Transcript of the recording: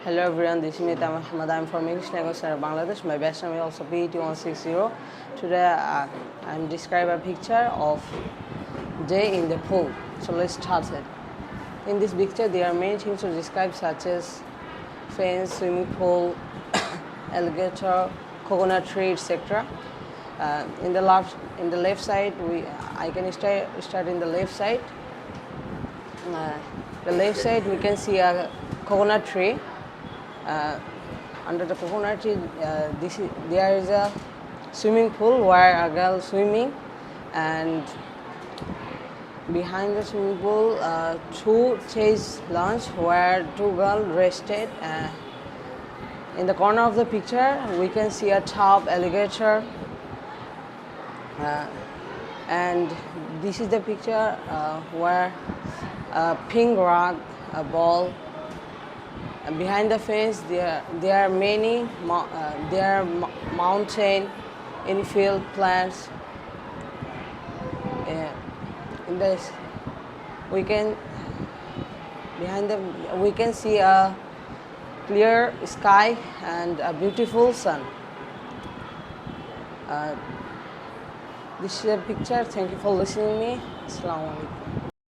Hello everyone, this is Mita Muhammad. I'm from English Language Center, Bangladesh. My batch name is also PET160. Today I'm describing a picture of day in the pool. So let's start it. In this picture, there are many things to describe, such as fence, swimming pool, alligator, coconut tree, etc. In the left side, I can start in the left side. The left side, we can see a coconut tree. Under the coconut tree, there is a swimming pool where a girl swimming, and behind the swimming pool, two chairs lunch where two girls rested. In the corner of the picture, we can see a tub, alligator, and this is the picture where a pink rug, a ball. Behind the fence, there are many mountain, infield plants. In this, we can see a clear sky and a beautiful sun. This is a picture. Thank you for listening to me. Assalamu alaikum.